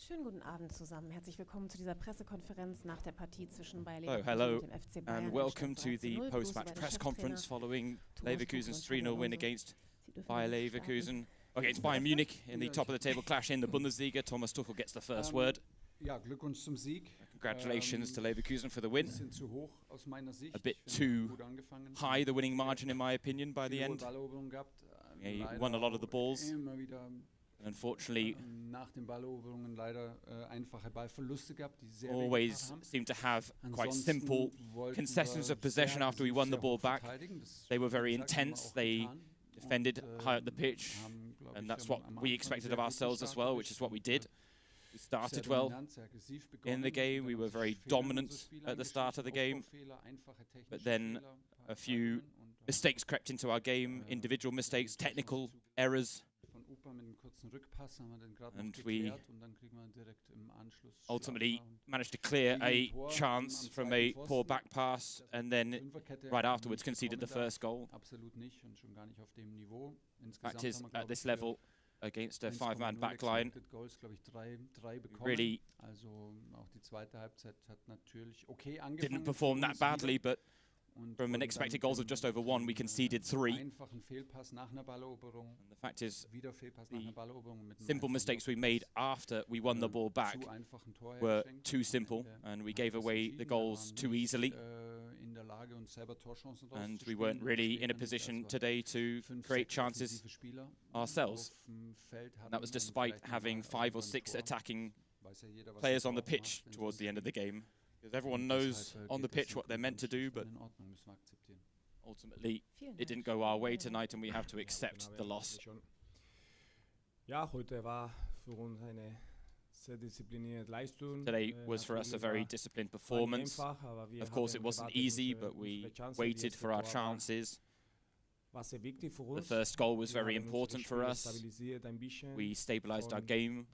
Schönen guten Abend zusammen. Herzlich willkommen zu dieser Pressekonferenz nach der Partie zwischen Bayer Hello, Leverkusen und dem FC Bayern. and welcome to the post-match press conference following Leverkusen's 3-0 win against Bayer Leverkusen, against Bayern Munich in the top-of-the-table clash in the Bundesliga. Thomas Tuchel gets the first word. Ja, Glückwunsch zum Sieg. Congratulations to Leverkusen for the win. Zu hoch aus meiner Sicht. A bit too high, the winning margin, in my opinion, by the end. He won a lot of the balls. Unfortunately, nach den Balleroberungen leider einfache Ballverluste gehabt, die sehr always seemed to have quite simple concessions of possession after we won the ball back. They were very intense. They defended high up the pitch, and that's what we expected of ourselves as well, which is what we did. We started well in the game. We were very dominant at the start of the game, but then a few mistakes crept into our game, individual mistakes, technical errors. And we ultimately managed to clear a chance from a poor back pass, and then right afterwards conceded the first goal. Fact is, at this level, against a five-man backline, really didn't perform that badly, but from an expected goals of just over 1, we conceded 3. And the fact is, the simple mistakes we made after we won the ball back were too simple, and we gave away the goals too easily. And we weren't really in a position today to create chances ourselves. And that was despite having 5 or 6 attacking players on the pitch towards the end of the game. Because everyone knows on the pitch what they're meant to do, but ultimately it didn't go our way tonight, and we have to accept the loss. Today was for us a very disciplined performance. Of course, it wasn't easy, but we waited for our chances. The first goal was very important for us. We stabilized our game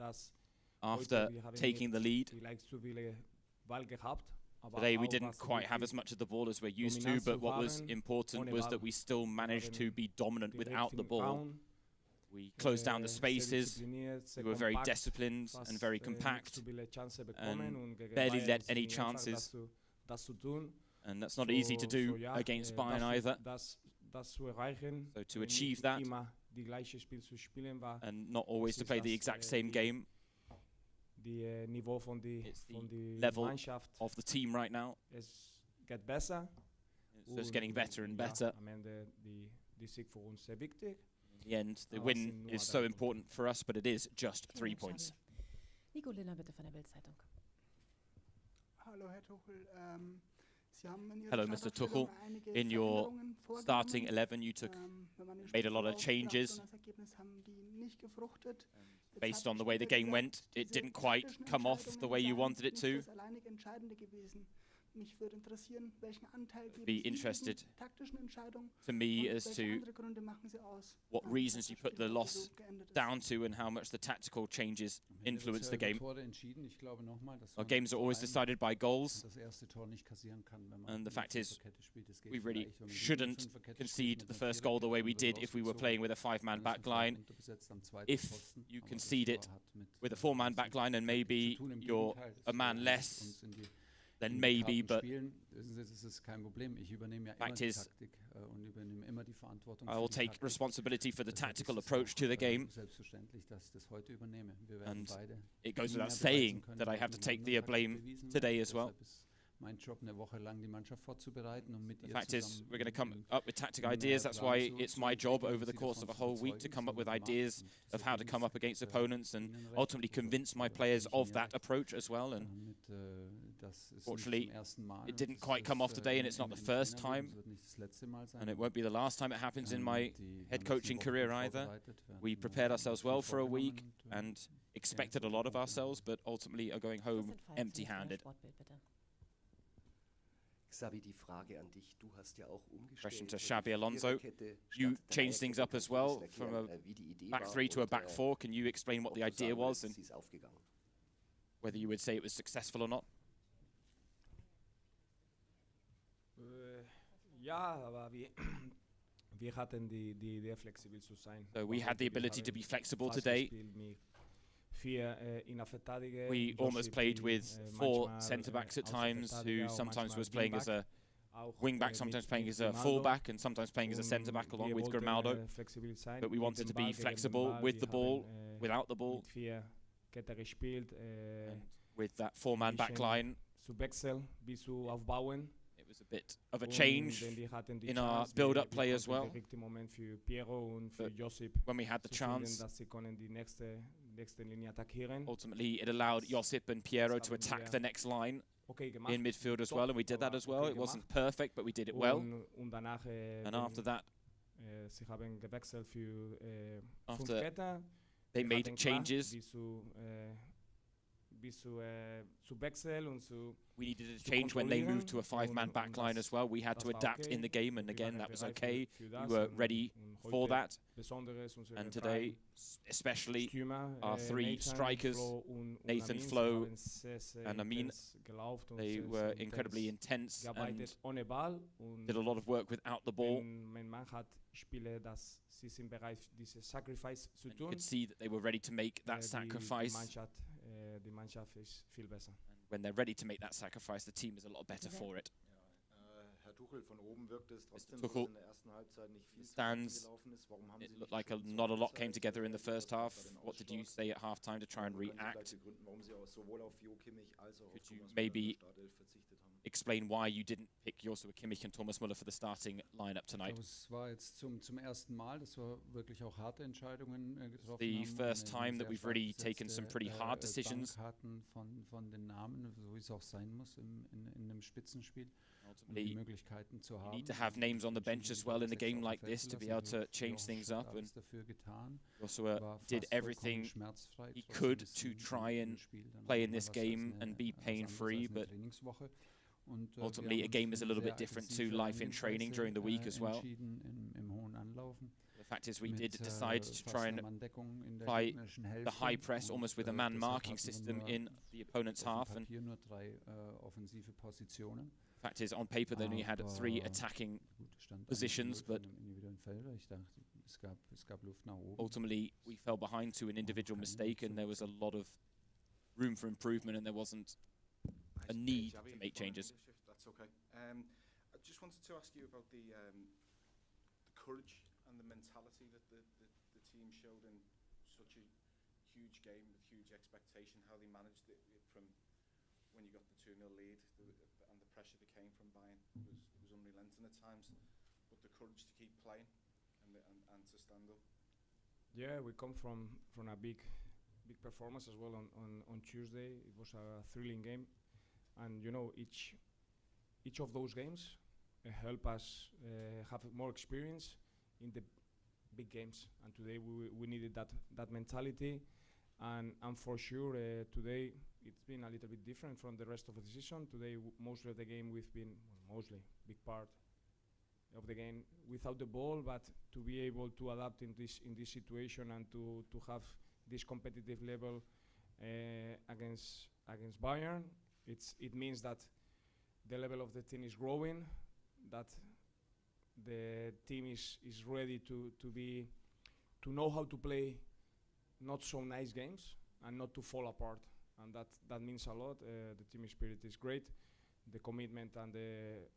after taking the lead. Today we didn't quite have as much of the ball as we're used to, but what was important was that we still managed to be dominant without the ball. We closed down the spaces, we were very disciplined and very compact, and barely let any chances. And that's not easy to do against Bayern either. So to achieve that, and not always to play the exact same game, it's the level of the team right now. It's just getting better and better. In the end, the win is so important for us, but it is just 3 points. Nico Linner, bitte von der Bild-Zeitung. Hello, Mr. Tuchel. In your starting 11, you made a lot of changes. Based on the way the game went, it didn't quite come off the way you wanted it to. Be interested to me as to what reasons you put the loss down to and how much the tactical changes influence the game. Our games are always decided by goals, and the fact is we really shouldn't concede the first goal the way we did if we were playing with a 5-man backline. If you concede it with a 4-man backline and maybe you're a man less, then maybe, but fact is, I will take responsibility for the tactical approach to the game, and it goes without saying that I have to take the blame today as well. The fact is, we're going to come up with tactic ideas. That's why it's my job over the course of a whole week to come up with ideas of how to come up against opponents and ultimately convince my players of that approach as well. And fortunately, it didn't quite come off today, and it's not the first time, and it won't be the last time it happens in my head coaching career either. We prepared ourselves well for a week and expected a lot of ourselves, but ultimately are going home empty-handed. Question to Xabi Alonso. You changed things up as well from a back 3 to a back 4. Can you explain what the idea was and whether you would say it was successful or not? So we had the ability to be flexible today. We almost played with 4 centre-backs at times, who sometimes was playing as a wing-back, sometimes playing as a full-back, and sometimes playing as a centre-back along with Grimaldo. But we wanted to be flexible with the ball, without the ball, and with that 4-man back line. It was a bit of a change in our build-up play as well. But when we had the chance, ultimately it allowed Josip and Piero to attack the next line in midfield as well, and we did that as well. It wasn't perfect, but we did it well. And after that, after they made changes, we needed a change when they moved to a 5-man backline as well. We had to adapt in the game, and again, that was okay. We were ready for that. And today, especially our 3 strikers, Nathan, Flo, and Amin, they were incredibly intense and did a lot of work without the ball. And you could see that they were ready to make that sacrifice. And when they're ready to make that sacrifice, the team is a lot better for it. Mr. Tuchel stands. It looked like not a lot came together in the first half. What did you say at halftime to try and react? Could you maybe explain why you didn't pick Joshua Kimmich and Thomas Müller for the starting lineup tonight? The first time that we've really taken some pretty hard decisions. Ultimately, you need to have names on the bench as well in a game like this to be able to change things up. And Joshua did everything he could to try and play in this game and be pain-free, but ultimately a game is a little bit different to life in training during the week as well. The fact is we did decide to try and apply the high press almost with a man marking system in the opponent's half. And the fact is, on paper they only had 3 attacking positions, but ultimately we fell behind to an individual mistake, and there was a lot of room for improvement, and there wasn't a need to make changes. That's okay. I just wanted to ask you about the courage and the mentality that the team showed in such a huge game with huge expectation, how they managed it from when you got the 2-0 lead, and the pressure that came from Bayern was unrelenting at times, but the courage to keep playing and to stand up. Yeah, we come from a big performance as well on Tuesday. It was a thrilling game, and you know, each of those games help us have more experience in the big games, and today we needed that mentality, and for sure today it's been a little bit different from the rest of the season. Today mostly of the game we've been, big part of the game without the ball, but to be able to adapt in this situation and to have this competitive level against Bayern, it means that the level of the team is growing, that the team is ready to know how to play not so nice games and not to fall apart, and that means a lot. The team spirit is great, the commitment and the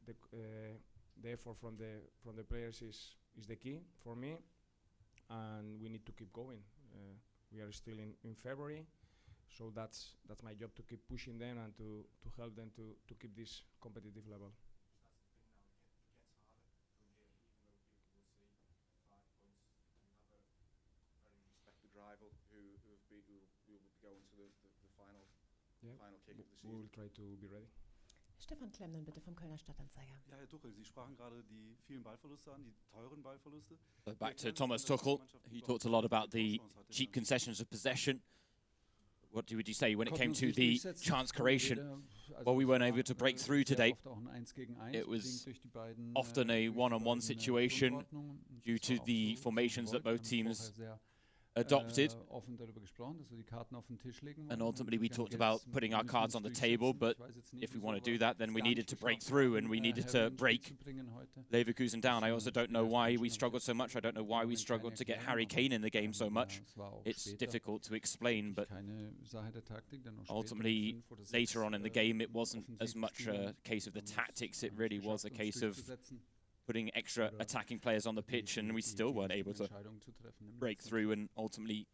effort from the players is the key for me, and we need to keep going. We are still in February, so that's my job, to keep pushing them and to help them to keep this competitive level. Rival who will be going to the final kick of the season. We will try to be ready. Stefan Klemmnen bitte vom Kölner Stadtanzeiger. Ja, Herr Tuchel, Sie sprachen gerade die vielen Ballverluste an, die teuren Ballverluste. So back to Thomas Tuchel. He talked a lot about the cheap concessions of possession. What would you say when it came to the chance creation? Well, we weren't able to break through today. It was often a one-on-one situation due to the formations that both teams adopted. And ultimately we talked about putting our cards on the table, but if we want to do that, then we needed to break through and we needed to break Leverkusen down. I also don't know why we struggled so much. I don't know why we struggled to get Harry Kane in the game so much. It's difficult to explain, but ultimately later on in the game it wasn't as much a case of the tactics, it really was a case of putting extra attacking players on the pitch, and we still weren't able to break through and ultimately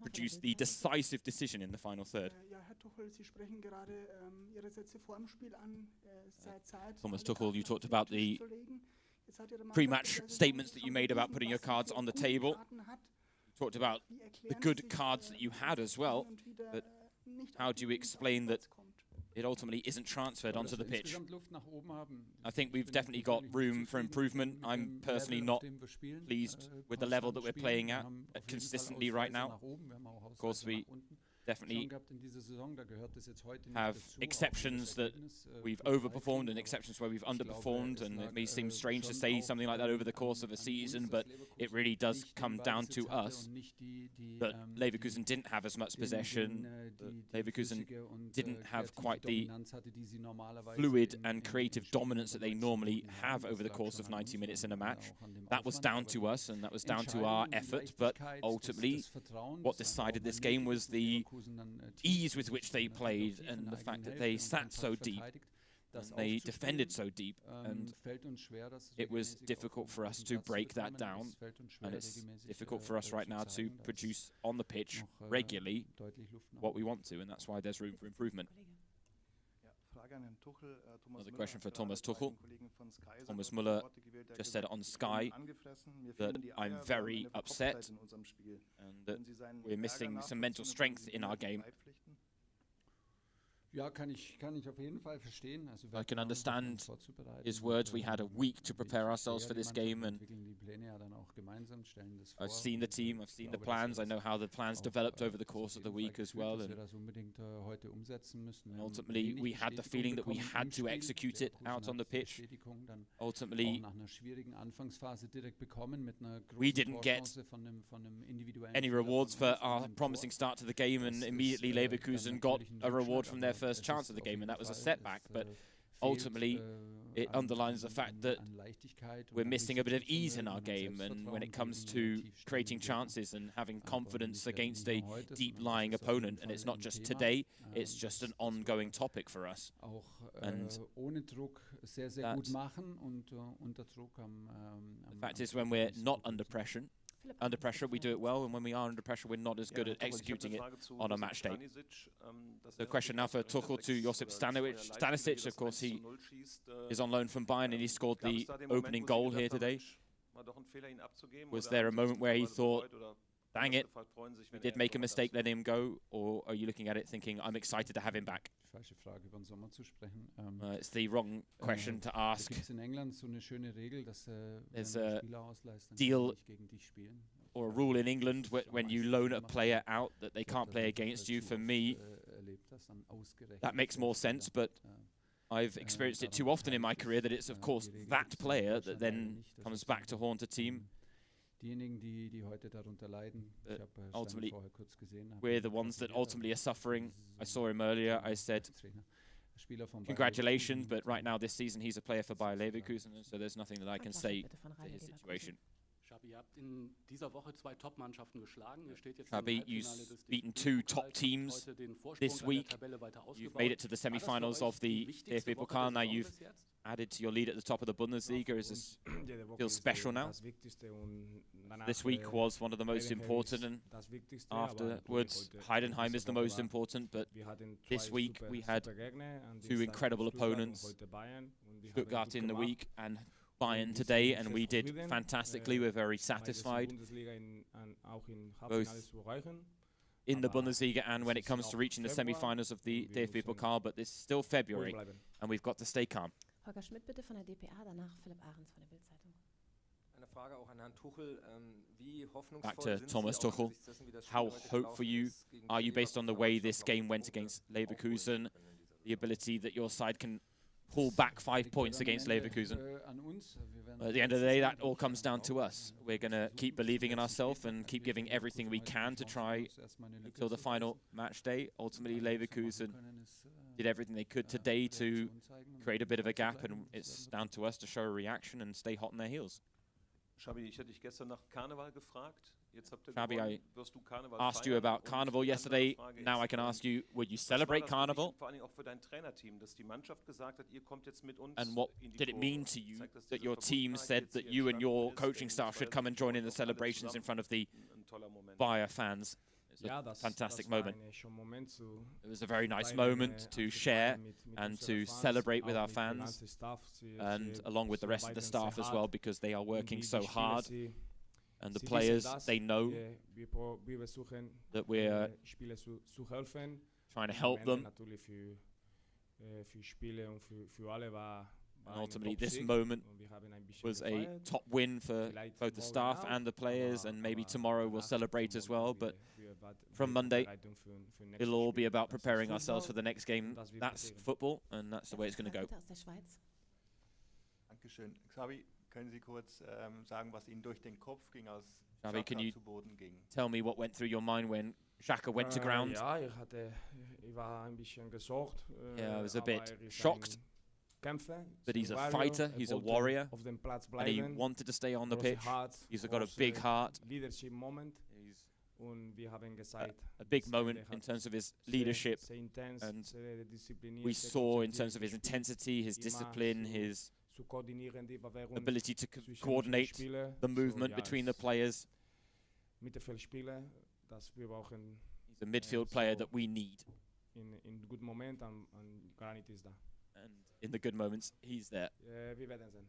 produce the decisive decision in the final third. Thomas Tuchel, you talked about the pre-match statements that you made about putting your cards on the table. You talked about the good cards that you had as well, but how do you explain that it ultimately isn't transferred onto the pitch? I think we've definitely got room for improvement. I'm personally not pleased with the level that we're playing at consistently right now. Of course, we definitely have exceptions that we've overperformed and exceptions where we've underperformed, and it may seem strange to say something like that over the course of a season, but it really does come down to us. But Leverkusen didn't have as much possession. Leverkusen didn't have quite the fluid and creative dominance that they normally have over the course of 90 minutes in a match. That was down to us, and that was down to our effort, but ultimately what decided this game was the ease with which they played and the fact that they sat so deep and they defended so deep, and it was difficult for us to break that down, and it's difficult for us right now to produce on the pitch regularly what we want to, and that's why there's room for improvement. Another question for Thomas Tuchel. Thomas Müller just said on Sky that I'm very upset and that we're missing some mental strength in our game. I can understand his words. We had a week to prepare ourselves for this game, and I've seen the team, I've seen the plans, I know how the plans developed over the course of the week as well, and ultimately we had the feeling that we had to execute it out on the pitch. Ultimately, we didn't get any rewards for our promising start to the game, and immediately Leverkusen got a reward from their first chance of the game, and that was a setback. But ultimately it underlines the fact that we're missing a bit of ease in our game, and when it comes to creating chances and having confidence against a deep-lying opponent, and it's not just today, it's just an ongoing topic for us. And the fact is, when we're not under pressure, we do it well, and when we are under pressure, we're not as good at executing it on a match day. The question now for Tuchel to Josip Stanisic. Of course, he is on loan from Bayern, and he scored the opening goal here today. Was there a moment where he thought, dang it, we did make a mistake, let him go? Or are you looking at it thinking, I'm excited to have him back? It's the wrong question to ask. There's a deal or a rule in England when you loan a player out that they can't play against you. For me, that makes more sense, but I've experienced it too often in my career that it's, of course, that player that then comes back to haunt a team. Ultimately, we're the ones that ultimately are suffering. I saw him earlier. I said, congratulations, but right now this season he's a player for Bayer Leverkusen, so there's nothing that I can say to his situation. Xabi, you've beaten two top teams this week. You've made it to the semi-finals of the DFB Pokal. Now you've added to your lead at the top of the Bundesliga. Is this feel special now? This week was one of the most important, and afterwards Heidenheim is the most important, but this week we had two incredible opponents, Stuttgart in the week and Bayern today, and we did fantastically. We're very satisfied, both in the Bundesliga and when it comes to reaching the semi-finals of the DFB Pokal, but it's still February, and we've got to stay calm. Holger Schmidt bitte von der DPA, danach Philipp Ahrens von der Bild-Zeitung. Back to Thomas Tuchel. How hopeful are you based on the way this game went against Leverkusen, the ability that your side can pull back 5 points against Leverkusen? At the end of the day, that all comes down to us. We're going to keep believing in ourselves and keep giving everything we can to try until the final match day. Ultimately, Leverkusen did everything they could today to create a bit of a gap, and it's down to us to show a reaction and stay hot on their heels. Schabi, ich hatte dich gestern nach Karneval gefragt. Jetzt habt ihr Schabi, gewonnen. I Wirst du Karneval asked you feiern? about Und Carnival die yesterday. andere Frage Now I ist, can ask you, would you was war celebrate das für dich Carnival? und vor allem auch für dein Trainerteam, dass die Mannschaft gesagt hat, ihr kommt jetzt mit uns And what in die did it Tore. mean to you Zeigt, dass that diese your team Verbundenheit said jetzt that hier you and your entstanden ist, coaching und staff es should war come and join in the auch alle celebrations in front of the zusammen ein toller Moment. Bayer fans? It's Ja, a fantastic war moment. schon Moment zu It was a very nice teilen, moment to share mit and unseren to Fans, celebrate with auch our mit dem fans ganzen Staff. and along with the rest of the arbeiten staff sehr as well, hart. because they are Und working die so Spieler, hard, and the sie wissen players, das. they know Wir versuchen, that we're Spieler zu helfen. trying to Am help Ende them. Natürlich für Spiele und für alle war And ein ultimately, this Top-Sieg. moment Und wir haben ein bisschen was a gefeiert. top win for Vielleicht both the morgen staff auch, and the players, and maybe aber tomorrow we'll danach celebrate as well. But from die Monday, Vorbereitung für nächstes it'll all be Spiel. about Das ist preparing ourselves for Fußball. the next game. Das wird That's passieren. football, and that's the way it's going to go. Bitte aus der Schweiz. Dankeschön. Xavi, können Sie kurz sagen, was Ihnen durch den Kopf ging, als Xavi, can Xhaka you zu Boden ging? Tell me what went through your mind when Xhaka went to ground. Ja, ich war ein bisschen gesorgt. Yeah, I was a aber bit ist shocked. ein Kämpfer, But ist he's ein a Warrior. fighter, he's a Wollte warrior, auf dem Platz and he bleiben. wanted to stay on the Große pitch. Heart, He's got a große big heart. Leadership Moment. He's Und wir haben gesagt, a big dass moment er in hat terms of his sehr- leadership. sehr intens, and sehr diszipliniert, We sehr saw in konzentriert terms of his gespielt, intensity, his immer discipline, zu- his zu koordinieren, die Bewegung ability to zwischen coordinate Spieler. the So, movement ja, between the es- players. Mittelfeldspieler, das wir brauchen He's a midfield player so- that we need. in guten Moment und Granit ist da. And in the good moments, he's there. Wir werden sehen.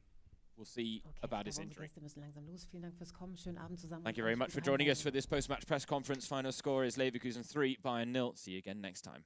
We'll see Okay, about aber his unsere injury. Gäste müssen langsam los. Vielen Dank fürs Kommen. Schönen Abend zusammen. Thank und you very alles much for Gute joining us Heimreise. for this post-match press conference. Final score is Leverkusen 3, Bayern 0. See you again next time.